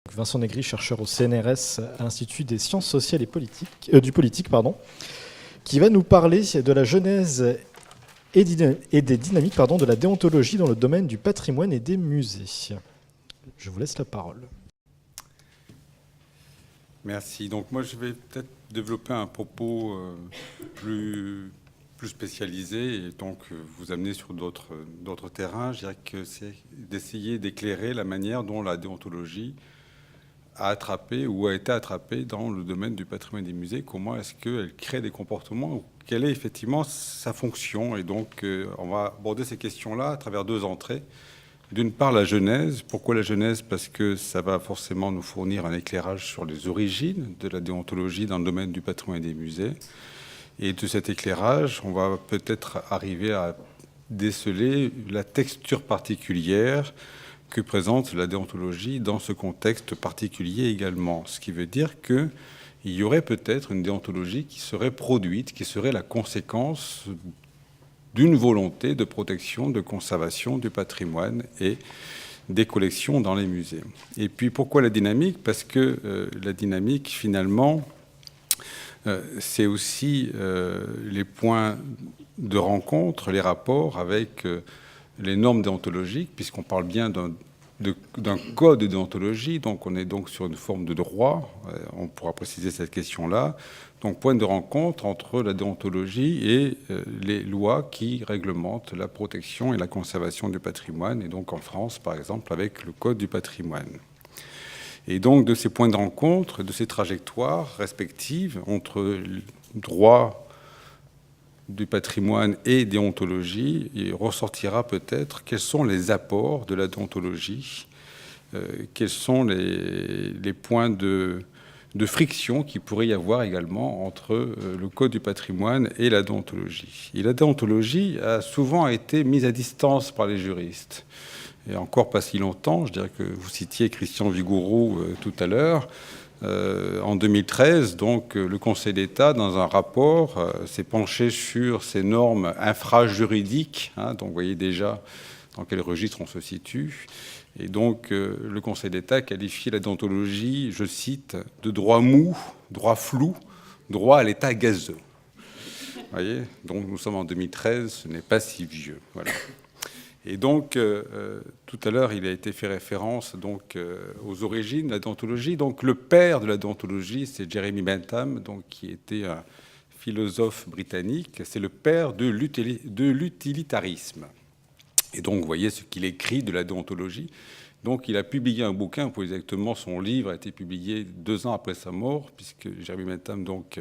Vincent Negri, chercheur au CNRS, à l'Institut des sciences sociales et du politique, qui va nous parler de la genèse et des dynamiques de la déontologie dans le domaine du patrimoine et des musées. Je vous laisse la parole. Merci. Donc moi, je vais peut-être développer un propos plus spécialisé et donc vous amener sur d'autres terrains. Je dirais que c'est d'essayer d'éclairer la manière dont la déontologie a attrapé ou a été attrapée dans le domaine du patrimoine des musées. Comment est-ce qu'elle crée des comportements ou quelle est effectivement sa fonction? Et donc, on va aborder ces questions-là à travers deux entrées. D'une part, la genèse. Pourquoi la genèse? Parce que ça va forcément nous fournir un éclairage sur les origines de la déontologie dans le domaine du patrimoine des musées. Et de cet éclairage, on va peut-être arriver à déceler la texture particulière que présente la déontologie dans ce contexte particulier également. Ce qui veut dire qu'il y aurait peut-être une déontologie qui serait produite, qui serait la conséquence d'une volonté de protection, de conservation du patrimoine et des collections dans les musées. Et puis pourquoi la dynamique? Parce que la dynamique, finalement, c'est aussi les points de rencontre, les rapports avec les normes déontologiques, puisqu'on parle bien d'un code de déontologie, donc on est donc sur une forme de droit, on pourra préciser cette question-là. Donc point de rencontre entre la déontologie et les lois qui réglementent la protection et la conservation du patrimoine, et donc en France, par exemple, avec le Code du patrimoine. Et donc de ces points de rencontre, de ces trajectoires respectives entre droit du patrimoine et déontologie, il ressortira peut-être quels sont les apports de la déontologie, quels sont les points de friction qu'il pourrait y avoir également entre le Code du patrimoine et la déontologie. Et la déontologie a souvent été mise à distance par les juristes. Et encore pas si longtemps, je dirais que vous citiez Christian Vigouroux tout à l'heure. En 2013, donc, le Conseil d'État, dans un rapport, s'est penché sur ces normes infrajuridiques. Donc, vous voyez déjà dans quel registre on se situe. Et donc, le Conseil d'État qualifie la déontologie, je cite, de droit mou, droit flou, droit à l'état gazeux. Vous voyez, donc, nous sommes en 2013, ce n'est pas si vieux. Voilà. Et donc, tout à l'heure, il a été fait référence donc, aux origines de la déontologie. Donc, le père de la déontologie, c'est Jeremy Bentham, donc, qui était un philosophe britannique. C'est le père de l'utilitarisme. Et donc, vous voyez ce qu'il écrit de la déontologie. Donc, il a publié un bouquin, pour exactement, son livre a été publié 2 ans après sa mort, puisque Jeremy Bentham, donc,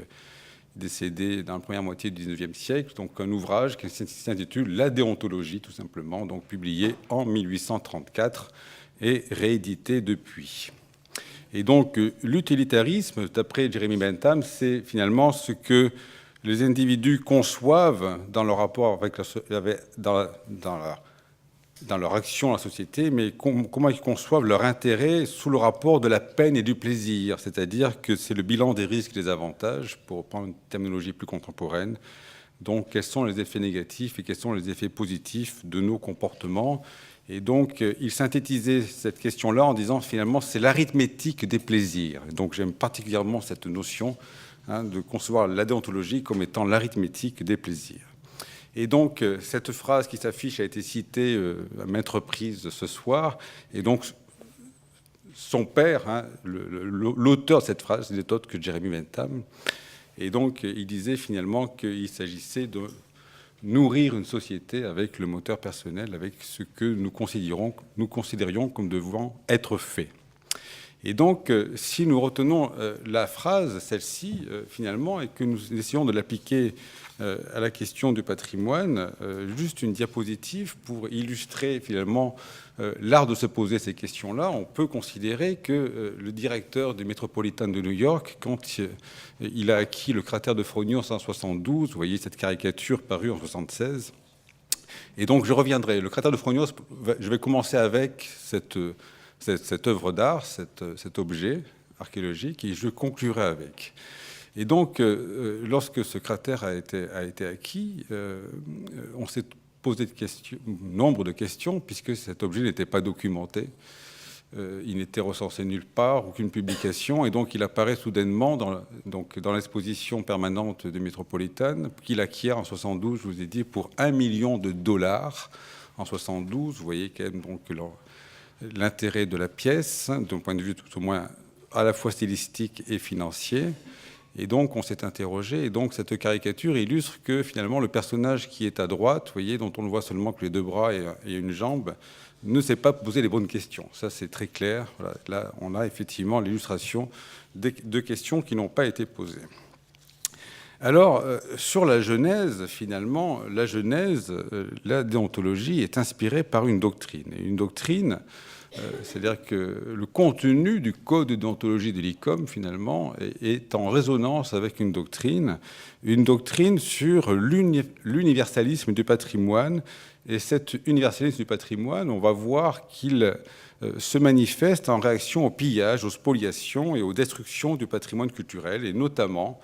décédé dans la première moitié du XIXe siècle, donc un ouvrage qui s'intitule La déontologie, tout simplement, donc publié en 1834 et réédité depuis. Et donc, l'utilitarisme, d'après Jeremy Bentham, c'est finalement ce que les individus conçoivent dans leur rapport avec dans leur action à la société, mais comment ils conçoivent leur intérêt sous le rapport de la peine et du plaisir, c'est-à-dire que c'est le bilan des risques et des avantages, pour prendre une terminologie plus contemporaine. Donc, quels sont les effets négatifs et quels sont les effets positifs de nos comportements? Et donc, il synthétisait cette question-là en disant, finalement, c'est l'arithmétique des plaisirs. Donc, j'aime particulièrement cette notion de concevoir la déontologie comme étant l'arithmétique des plaisirs. Et donc, cette phrase qui s'affiche a été citée à maintes reprises ce soir. Et donc, son père, l'auteur de cette phrase, n'est autre que Jeremy Bentham. Et donc, il disait finalement qu'il s'agissait de nourrir une société avec le moteur personnel, avec ce que nous considérions comme devant être fait. Et donc, si nous retenons la phrase, celle-ci, finalement, et que nous essayons de l'appliquer à la question du patrimoine, juste une diapositive pour illustrer, finalement, l'art de se poser ces questions-là, on peut considérer que le directeur du Metropolitan de New York, quand il a acquis le cratère de Frognos en 1972, vous voyez cette caricature parue en 1976, et donc je reviendrai. Le cratère de Frognos, je vais commencer avec cette œuvre d'art, cet objet archéologique, et je conclurai avec. Et donc, lorsque ce cratère a été acquis, on s'est posé nombre de questions, puisque cet objet n'était pas documenté. il n'était recensé nulle part, aucune publication, et donc il apparaît soudainement dans l'exposition permanente de Métropolitane, qu'il acquiert en 72, je vous ai dit, pour $1 million en 72. Vous voyez quand même donc l'intérêt de la pièce, d'un point de vue tout au moins à la fois stylistique et financier. Et donc on s'est interrogé, et donc cette caricature illustre que finalement le personnage qui est à droite, vous voyez, dont on ne voit seulement que les 2 bras et une jambe, ne s'est pas posé les bonnes questions. Ça, c'est très clair. Voilà. Là, on a effectivement l'illustration de questions qui n'ont pas été posées. Alors, sur la Genèse, finalement, la déontologie est inspirée par une doctrine. Et une doctrine, c'est-à-dire que le contenu du code de déontologie de l'ICOM, finalement, est en résonance avec une doctrine sur l'universalisme du patrimoine. Et cet universalisme du patrimoine, on va voir qu'il se manifeste en réaction au pillage, aux spoliations et aux destructions du patrimoine culturel, et notamment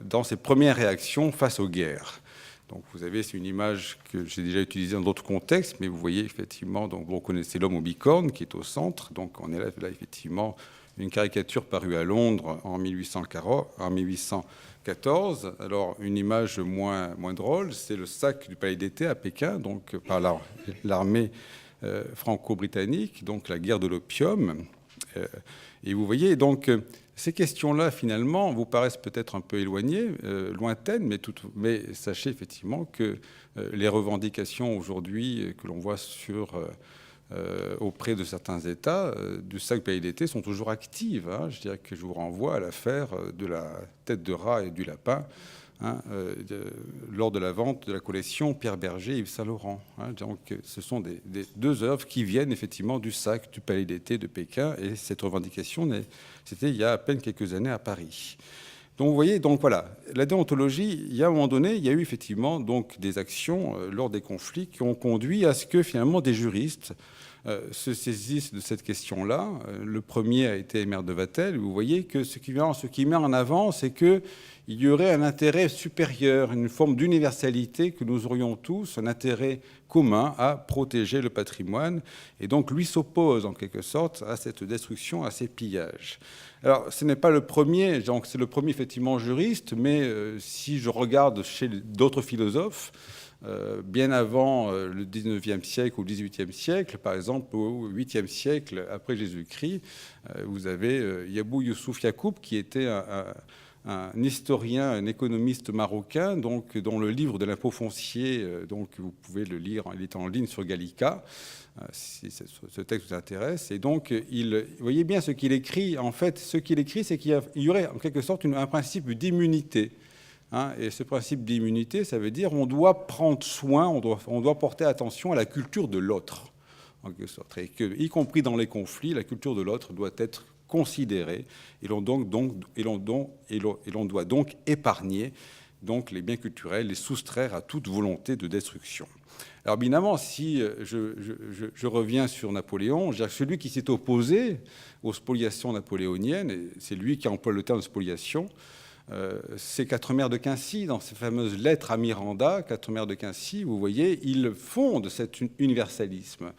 dans ses premières réactions face aux guerres. Donc vous avez, c'est une image que j'ai déjà utilisée dans d'autres contextes, mais vous voyez effectivement, donc vous reconnaissez l'homme aux bicornes qui est au centre. Donc on est là effectivement une caricature parue à Londres en 1814. Alors une image moins drôle, c'est le sac du Palais d'été à Pékin, donc par l'armée franco-britannique, donc la guerre de l'opium. Et vous voyez donc ces questions-là, finalement, vous paraissent peut-être un peu éloignées, lointaines, mais sachez effectivement que les revendications aujourd'hui que l'on voit auprès de certains États du sac Palais d'été sont toujours actives. Hein. Je dirais que je vous renvoie à l'affaire de la tête de rat et du lapin, lors de la vente de la collection Pierre Berger et Yves Saint-Laurent. Donc, ce sont des 2 œuvres qui viennent effectivement du sac du Palais d'été de Pékin, et cette revendication, c'était il y a à peine quelques années à Paris. Donc vous voyez, donc voilà, la déontologie, il y a un moment donné, il y a eu effectivement donc des actions lors des conflits qui ont conduit à ce que finalement des juristes se saisissent de cette question-là. Le premier a été Aimère de Vattel. Vous voyez que ce qui met en avant, c'est qu'il y aurait un intérêt supérieur, une forme d'universalité que nous aurions tous, un intérêt commun à protéger le patrimoine. Et donc lui s'oppose en quelque sorte à cette destruction, à ces pillages. Alors ce n'est pas le premier, donc c'est le premier effectivement juriste, mais si je regarde chez d'autres philosophes, bien avant le 19e siècle ou le 18e siècle, par exemple au 8e siècle après Jésus-Christ, vous avez Yabou Youssouf Yacoub qui était un historien, un économiste marocain, donc, dont le livre de l'impôt foncier, donc, vous pouvez le lire, il est en ligne sur Gallica, si ce texte vous intéresse. Et donc, vous voyez bien ce qu'il écrit. En fait, ce qu'il écrit, c'est qu'il y aurait en quelque sorte un principe d'immunité. Et ce principe d'immunité, ça veut dire on doit prendre soin, on doit porter attention à la culture de l'autre, en quelque sorte. Et que, y compris dans les conflits, la culture de l'autre doit être considérée, et l'on doit donc épargner donc les biens culturels, les soustraire à toute volonté de destruction. Alors évidemment, si je reviens sur Napoléon, je dirais que celui qui s'est opposé aux spoliations napoléoniennes, et c'est lui qui emploie le terme de spoliation, c'est Quatremère de Quincy, dans ses fameuses lettres à Miranda. Quatremère de Quincy, vous voyez, il fonde cet universalisme,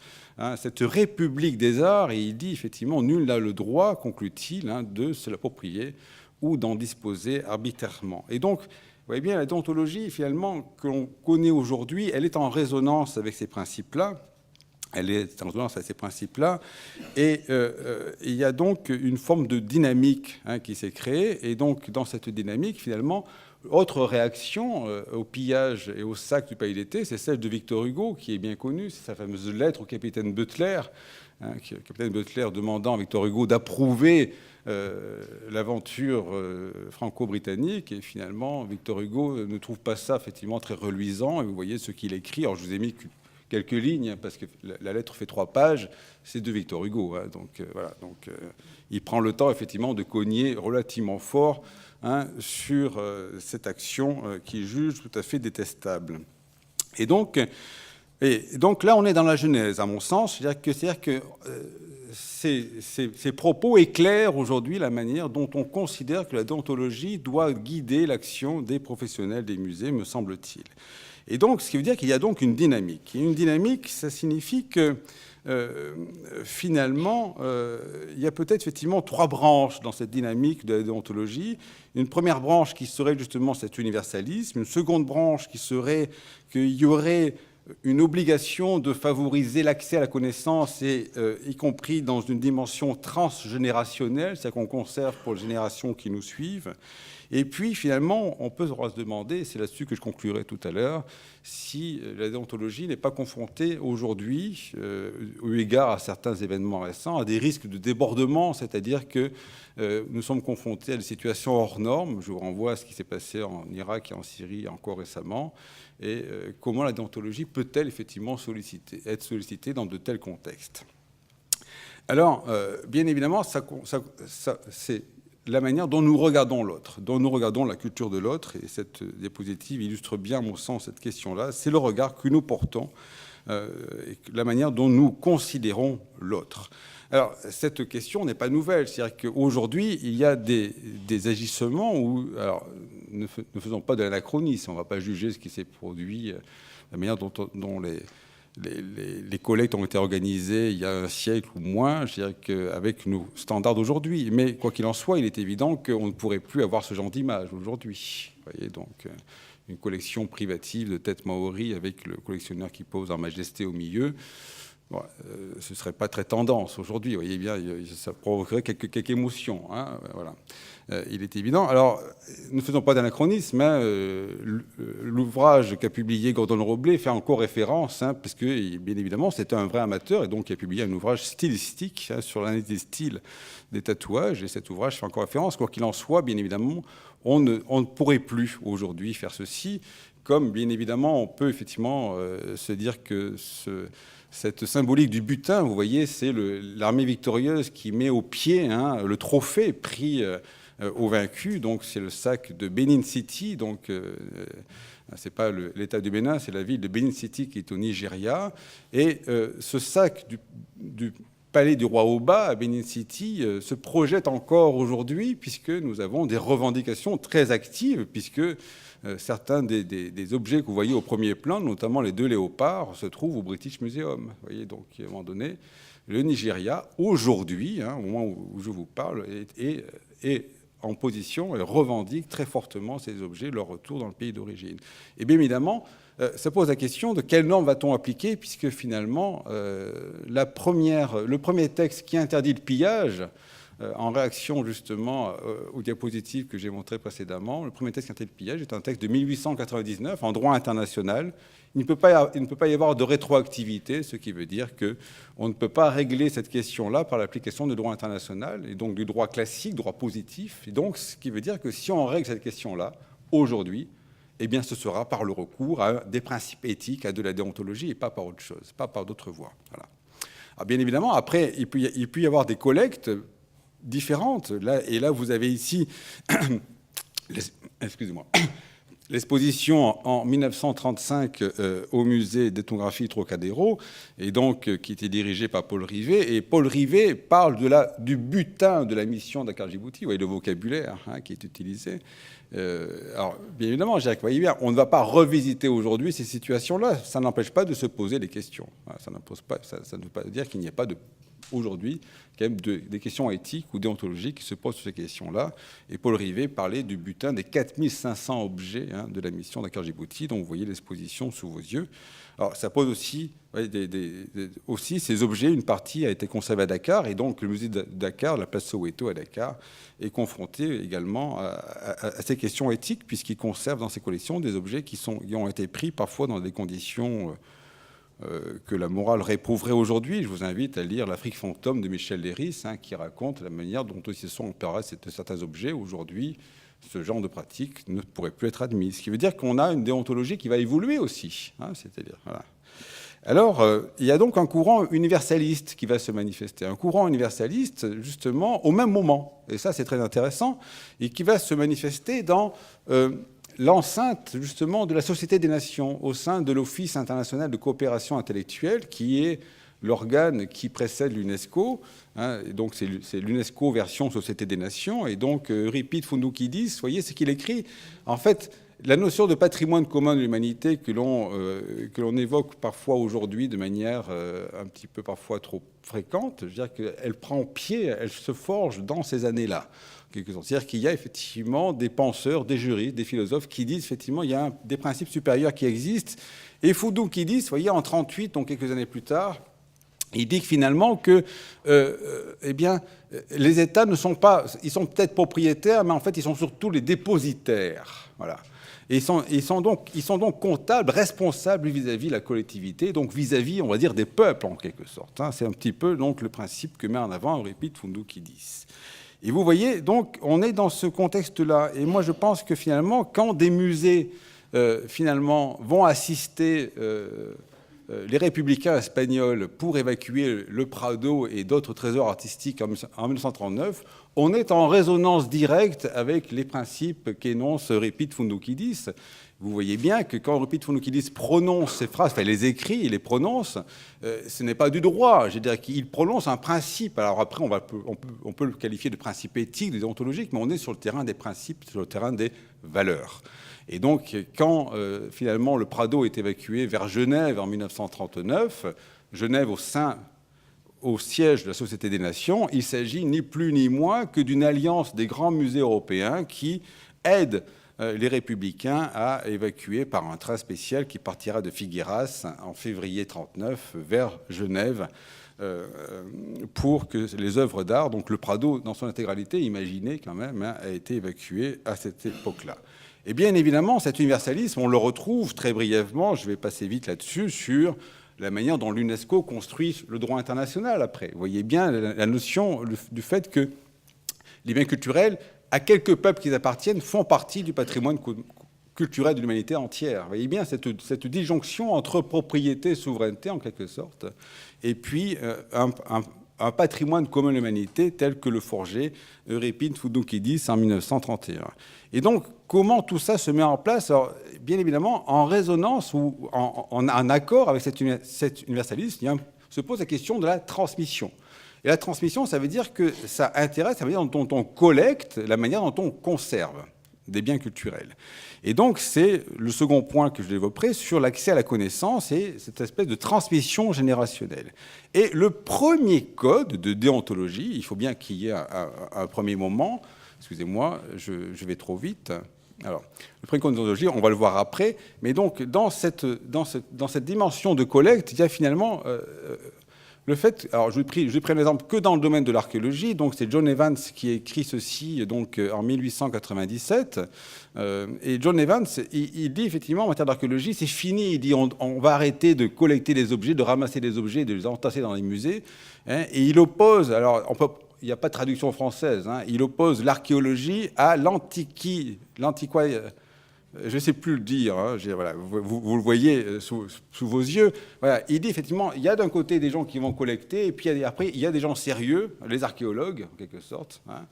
cette république des arts, et il dit effectivement, nul n'a le droit, conclut-il, de se l'approprier ou d'en disposer arbitrairement. Et donc, vous voyez bien, la déontologie, finalement, que l'on connaît aujourd'hui, elle est en résonance avec ces principes-là. Elle est en résonance avec ces principes-là. Et il y a donc une forme de dynamique qui s'est créée. Et donc, dans cette dynamique, finalement, autre réaction au pillage et au sac du Palais d'été, c'est celle de Victor Hugo, qui est bien connue. C'est sa fameuse lettre au capitaine Butler, le capitaine Butler demandant à Victor Hugo d'approuver l'aventure franco-britannique. Et finalement, Victor Hugo ne trouve pas ça effectivement très reluisant. Et vous voyez ce qu'il écrit. Alors, je vous ai mis quelques lignes, parce que la lettre fait 3 pages, c'est de Victor Hugo. Donc, voilà. Donc, il prend le temps, effectivement, de cogner relativement fort sur cette action qu'il juge tout à fait détestable. Et donc là, on est dans la Genèse, à mon sens. C'est-à-dire que ces propos éclairent aujourd'hui la manière dont on considère que la déontologie doit guider l'action des professionnels des musées, me semble-t-il. Et donc, ce qui veut dire qu'il y a donc une dynamique. Et une dynamique, ça signifie que finalement, il y a peut-être effectivement 3 branches dans cette dynamique de la déontologie. Une première branche qui serait justement cet universalisme, une seconde branche qui serait qu'il y aurait une obligation de favoriser l'accès à la connaissance, et y compris dans une dimension transgénérationnelle, c'est-à-dire qu'on conserve pour les générations qui nous suivent. Et puis, finalement, on peut se demander, c'est là-dessus que je conclurai tout à l'heure, si la déontologie n'est pas confrontée aujourd'hui, eu égard à certains événements récents, à des risques de débordement, c'est-à-dire que nous sommes confrontés à des situations hors normes. Je vous renvoie à ce qui s'est passé en Irak et en Syrie encore récemment, et comment la déontologie peut-elle effectivement être sollicitée dans de tels contextes. Alors, bien évidemment, c'est la manière dont nous regardons l'autre, dont nous regardons la culture de l'autre, et cette diapositive illustre bien, à mon sens, cette question-là. C'est le regard que nous portons, et la manière dont nous considérons l'autre. Alors, cette question n'est pas nouvelle. C'est-à-dire qu'aujourd'hui, il y a des agissements où, alors, ne faisons pas de l'anachronisme, on ne va pas juger ce qui s'est produit, la manière dont les collectes ont été organisées il y a un siècle ou moins, je dirais qu'avec nos standards d'aujourd'hui. Mais quoi qu'il en soit, il est évident qu'on ne pourrait plus avoir ce genre d'image aujourd'hui. Vous voyez, donc une collection privative de têtes maoris avec le collectionneur qui pose en majesté au milieu. Bon, ce ne serait pas très tendance aujourd'hui. Vous voyez bien, ça provoquerait quelques émotions. Hein, voilà. Il est évident. Alors, ne faisons pas d'anachronisme. Hein, l'ouvrage qu'a publié Gordon Roblet fait encore référence, hein, parce que, bien évidemment, c'était un vrai amateur, et donc il a publié un ouvrage stylistique, hein, sur l'analyse des styles des tatouages, et cet ouvrage fait encore référence. Quoi qu'il en soit, bien évidemment, on ne pourrait plus aujourd'hui faire ceci, comme, bien évidemment, on peut effectivement se dire que cette symbolique du butin, vous voyez, c'est l'armée victorieuse qui met au pied, hein, le trophée pris aux vaincus. Donc c'est le sac de Benin City. Donc c'est pas l'État du Bénin, c'est la ville de Benin City qui est au Nigeria. Et ce sac du palais du roi Oba à Benin City se projette encore aujourd'hui, puisque nous avons des revendications très actives, puisque certains des objets que vous voyez au premier plan, notamment les 2 léopards, se trouvent au British Museum. Vous voyez, donc à un moment donné, le Nigeria, aujourd'hui, hein, au moment où je vous parle, est en position et revendique très fortement ces objets, leur retour dans le pays d'origine. Et bien évidemment, ça pose la question de quelles normes va-t-on appliquer, puisque finalement, le premier texte qui interdit le pillage, en réaction justement aux diapositives que j'ai montrées précédemment, le premier texte qui interdit le pillage est un texte de 1899 en droit international. Il ne peut pas y avoir de rétroactivité, ce qui veut dire qu'on ne peut pas régler cette question-là par l'application du droit international, et donc du droit classique, droit positif. Et donc, ce qui veut dire que si on règle cette question-là, aujourd'hui, eh bien, ce sera par le recours à des principes éthiques, à de la déontologie, et pas par autre chose, pas par d'autres voies. Voilà. Alors, bien évidemment, après, il peut y avoir des collectes différentes. Et là, vous avez ici, excusez-moi, l'exposition en 1935 au musée d'ethnographie Trocadéro, et donc qui était dirigée par Paul Rivet. Et Paul Rivet parle du butin de la mission Dakar Djibouti. Vous voyez le vocabulaire, hein, qui est utilisé. Alors, bien évidemment, Jacques, vous voyez bien, on ne va pas revisiter aujourd'hui ces situations-là. Ça n'empêche pas de se poser des questions. Ça ne veut pas dire qu'il n'y a pas aujourd'hui quand même des questions éthiques ou déontologiques qui se posent sur ces questions-là. Et Paul Rivet parlait du butin des 4500 objets, hein, de la mission Dakar Djibouti, dont vous voyez l'exposition sous vos yeux. Alors, ça pose aussi, aussi ces objets, une partie a été conservée à Dakar, et donc le musée de Dakar, la place Soweto à Dakar, est confronté également à ces questions éthiques, puisqu'il conserve dans ses collections des objets qui ont été pris parfois dans des conditions que la morale réprouverait aujourd'hui. Je vous invite à lire L'Afrique fantôme de Michel Léris, hein, qui raconte la manière dont ils se sont emparés de certains objets. Aujourd'hui, ce genre de pratique ne pourrait plus être admis. Ce qui veut dire qu'on a une déontologie qui va évoluer aussi. Hein, c'est-à-dire, voilà. Alors, il y a donc un courant universaliste qui va se manifester. Un courant universaliste, justement, au même moment. Et ça, c'est très intéressant. Et qui va se manifester dans l'enceinte, justement, de la Société des Nations, au sein de l'Office international de coopération intellectuelle, qui est l'organe qui précède l'UNESCO. Hein, et donc, c'est l'UNESCO version Société des Nations. Et donc, Euripide Foundoukidis, vous voyez ce qu'il écrit. En fait, la notion de patrimoine commun de l'humanité que l'on évoque parfois aujourd'hui de manière un petit peu parfois trop fréquente, je veux dire qu'elle prend pied, elle se forge dans ces années-là. C'est-à-dire qu'il y a effectivement des penseurs, des juristes, des philosophes qui disent effectivement il y a des principes supérieurs qui existent. Et Foucault qui dit, vous voyez, en 1938, donc quelques années plus tard, il dit que finalement que eh bien, les États ne sont pas, ils sont peut-être propriétaires, mais en fait ils sont surtout les dépositaires. Voilà. Et ils sont donc comptables, responsables vis-à-vis de la collectivité, donc vis-à-vis, on va dire, des peuples en quelque sorte. Hein. C'est un petit peu donc le principe que met en avant Euripide Fundoukidis. Et vous voyez, donc, on est dans ce contexte-là. Et moi, je pense que finalement, quand des musées, finalement, vont assister les républicains espagnols pour évacuer le Prado et d'autres trésors artistiques en 1939, on est en résonance directe avec les principes qu'énonce Euripide Fundoukidis. Vous voyez bien que quand Euripide Fundoukidis prononce ces phrases, enfin les écrit, il les prononce, ce n'est pas du droit. Je veux dire qu'il prononce un principe. Alors après, on peut le qualifier de principe éthique, de déontologique, mais on est sur le terrain des principes, sur le terrain des valeurs. Et donc, quand finalement le Prado est évacué vers Genève en 1939, Genève au siège de la Société des Nations, il s'agit ni plus ni moins que d'une alliance des grands musées européens qui aident les républicains à évacuer par un train spécial qui partira de Figueras en février 1939 vers Genève pour que les œuvres d'art, donc le Prado dans son intégralité, imaginez quand même, hein, a été évacué à cette époque-là. Et bien évidemment, cet universalisme, on le retrouve très brièvement, je vais passer vite là-dessus, sur la manière dont l'UNESCO construit le droit international après. Vous voyez bien la notion du fait que les biens culturels, à quelques peuples qui appartiennent, font partie du patrimoine culturel de l'humanité entière. Vous voyez bien cette disjonction entre propriété et souveraineté, en quelque sorte, et puis un patrimoine commun de l'humanité tel que le forgeait Euripide Fundoukidis en 1931. Et donc, comment tout ça se met en place? Alors, bien évidemment, en résonance ou en accord avec cet universalisme, se pose la question de la transmission. Et la transmission, ça veut dire que ça intéresse la manière dont on collecte, la manière dont on conserve des biens culturels. Et donc, c'est le second point que je développerai sur l'accès à la connaissance et cette espèce de transmission générationnelle. Et le premier code de déontologie, il faut bien qu'il y ait un premier moment, excusez-moi, je vais trop vite. Alors, le premier code de déontologie, on va le voir après, mais donc, dans cette dimension de collecte, il y a finalement... le fait, alors je vais prendre l'exemple que dans le domaine de l'archéologie. Donc c'est John Evans qui a écrit ceci donc en 1897. Et John Evans, il dit effectivement en matière d'archéologie, c'est fini. Il dit on va arrêter de collecter des objets, de ramasser des objets, de les entasser dans les musées. Hein, et il oppose, alors il n'y a pas de traduction française. Hein, il oppose l'archéologie à je ne sais plus le dire, hein, voilà, vous le voyez sous vos yeux. Voilà, il dit effectivement, il y a d'un côté des gens qui vont collecter, et puis après, il y a des gens sérieux, les archéologues, en quelque sorte. Hein.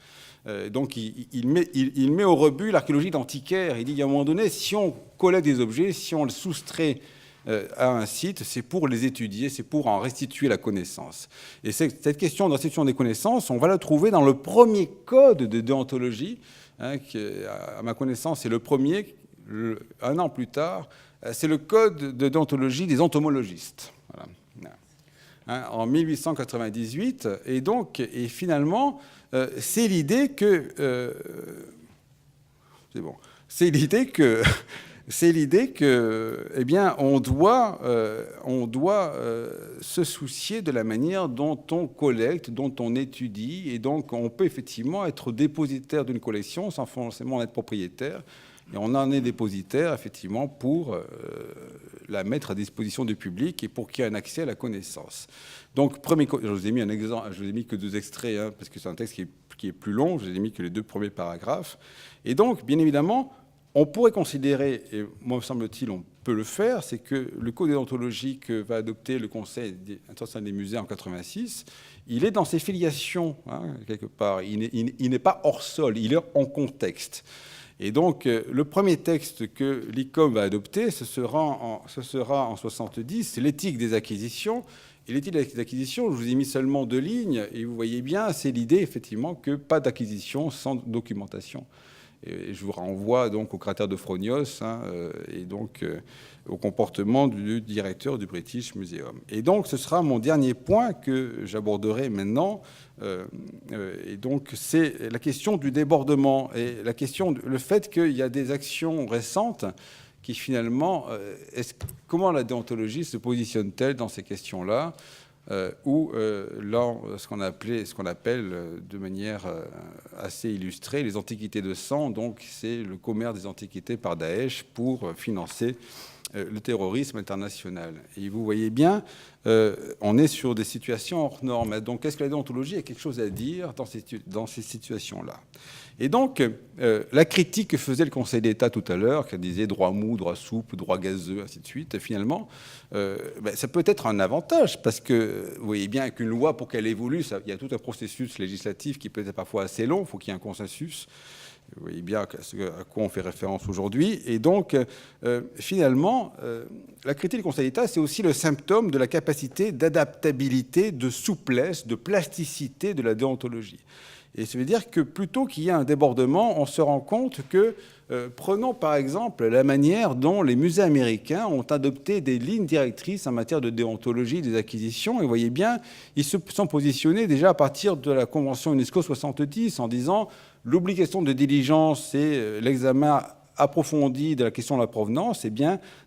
Donc, il met au rebut l'archéologie d'antiquaire. Il dit, à un moment donné, si on collecte des objets, si on les soustrait à un site, c'est pour les étudier, c'est pour en restituer la connaissance. Et cette question de restitution des connaissances, on va la trouver dans le premier code de déontologie, hein, qui, à ma connaissance, c'est le premier... un an plus tard, c'est le code de déontologie des entomologistes. Voilà. Hein, en 1898. Et donc, finalement, c'est l'idée que... c'est bon. C'est l'idée que, eh bien, on doit se soucier de la manière dont on collecte, dont on étudie, et donc on peut effectivement être dépositaire d'une collection sans forcément en être propriétaire. Et on en est dépositaire, effectivement, pour la mettre à disposition du public et pour qu'il y ait un accès à la connaissance. Donc, je vous ai mis un exemple, je vous ai mis que 2 extraits, hein, parce que c'est un texte qui est plus long, je vous ai mis que les 2 premiers paragraphes. Et donc, bien évidemment, on pourrait considérer, et moi, me semble-t-il, on peut le faire, c'est que le code déontologique que va adopter le Conseil international des musées en 86, il est dans ses filiations, hein, quelque part. Il n'est pas hors sol, il est en contexte. Et donc, le premier texte que l'ICOM va adopter, ce sera en 70, c'est l'éthique des acquisitions. Et l'éthique des acquisitions, je vous ai mis seulement 2 lignes, et vous voyez bien, c'est l'idée, effectivement, que pas d'acquisition sans documentation. Et je vous renvoie donc au cratère de Fronios et donc au comportement du directeur du British Museum. Et donc ce sera mon dernier point que j'aborderai maintenant. Et donc c'est la question du débordement et le fait qu'il y a des actions récentes qui finalement, comment la déontologie se positionne-t-elle dans ces questions-là ou ce qu'on appelle de manière assez illustrée les antiquités de sang. Donc c'est le commerce des antiquités par Daesh pour financer le terrorisme international. Et vous voyez bien, on est sur des situations hors normes. Donc est-ce que la déontologie a quelque chose à dire dans ces situations-là? Et donc, la critique que faisait le Conseil d'État tout à l'heure, qui disait droit mou, droit souple, droit gazeux, ainsi de suite, finalement, ça peut être un avantage, parce que vous voyez bien qu'une loi, pour qu'elle évolue, il y a tout un processus législatif qui peut être parfois assez long, il faut qu'il y ait un consensus. Vous voyez bien à quoi on fait référence aujourd'hui. Et donc, finalement, la critique du Conseil d'État, c'est aussi le symptôme de la capacité d'adaptabilité, de souplesse, de plasticité de la déontologie. Et ça veut dire que plutôt qu'il y ait un débordement, on se rend compte que, prenons par exemple la manière dont les musées américains ont adopté des lignes directrices en matière de déontologie des acquisitions. Et vous voyez bien, ils se sont positionnés déjà à partir de la Convention UNESCO 70 en disant l'obligation de diligence et l'examen approfondie de la question de la provenance,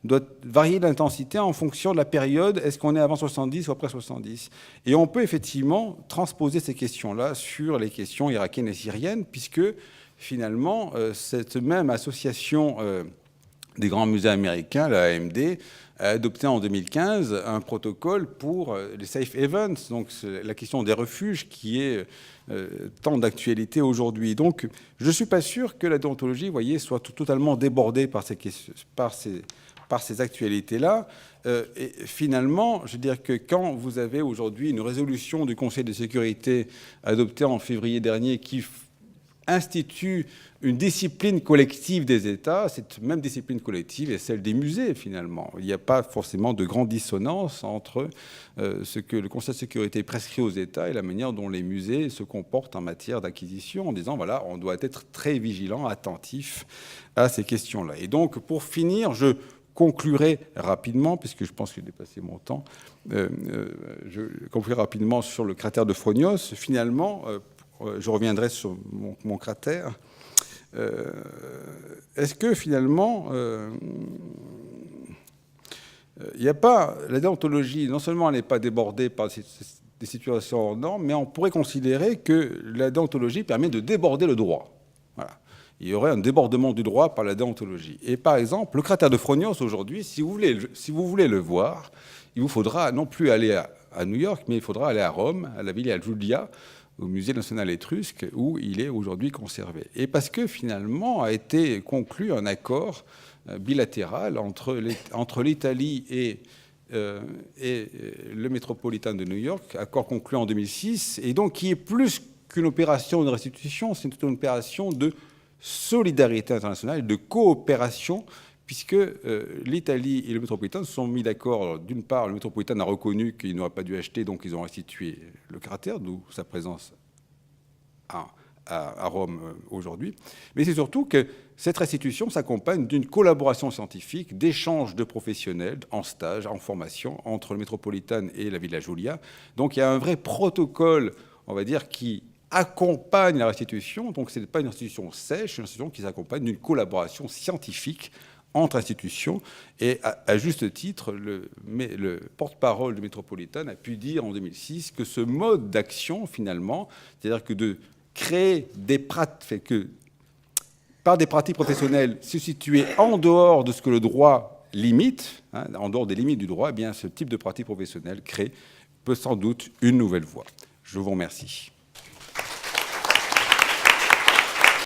doit varier d'intensité en fonction de la période. Est-ce qu'on est avant 70 ou après 70 ? Et on peut effectivement transposer ces questions-là sur les questions irakiennes et syriennes, puisque finalement, cette même association des grands musées américains, la AMD, a adopté en 2015 un protocole pour les safe havens, donc la question des refuges qui est tant d'actualité aujourd'hui. Donc, je ne suis pas sûr que la déontologie, vous voyez, soit totalement débordée par ces actualités-là. Et finalement, je veux dire que quand vous avez aujourd'hui une résolution du Conseil de sécurité adoptée en février dernier qui institue une discipline collective des États, cette même discipline collective est celle des musées, finalement. Il n'y a pas forcément de grande dissonance entre ce que le Conseil de sécurité prescrit aux États et la manière dont les musées se comportent en matière d'acquisition, en disant, voilà, on doit être très vigilant, attentif à ces questions-là. Et donc, pour finir, je conclurai rapidement, puisque je pense que j'ai dépassé mon temps, je conclurai rapidement sur le cratère de Fronios. Finalement, je reviendrai sur mon cratère. Est-ce que finalement, il n'y a pas la déontologie, non seulement elle n'est pas débordée par des situations hors normes, mais on pourrait considérer que la déontologie permet de déborder le droit. Voilà. Il y aurait un débordement du droit par la déontologie. Et par exemple, le cratère de Fronios aujourd'hui, si vous voulez le voir, il vous faudra non plus aller à New York, mais il faudra aller à Rome, à la Villa Giulia, au Musée national étrusque, où il est aujourd'hui conservé. Et parce que finalement a été conclu un accord bilatéral entre l'Italie et le métropolitain de New York, accord conclu en 2006, et donc qui est plus qu'une opération de restitution, c'est une opération de solidarité internationale, de coopération, puisque l'Italie et le métropolitain se sont mis d'accord. D'une part, le métropolitain a reconnu qu'il n'aurait pas dû acheter, donc ils ont restitué le cratère, d'où sa présence à Rome aujourd'hui. Mais c'est surtout que cette restitution s'accompagne d'une collaboration scientifique, d'échanges de professionnels en stage, en formation, entre le métropolitain et la Villa Giulia. Donc il y a un vrai protocole, on va dire, qui accompagne la restitution. Donc ce n'est pas une restitution sèche, c'est une restitution qui s'accompagne d'une collaboration scientifique entre institutions. Et à juste titre, le porte-parole du métropolitain a pu dire en 2006 que ce mode d'action, finalement, c'est-à-dire que de créer des pratiques, par des pratiques professionnelles se situer en dehors de ce que le droit limite, en dehors des limites du droit, eh bien, ce type de pratique professionnelle peut sans doute une nouvelle voie. Je vous remercie.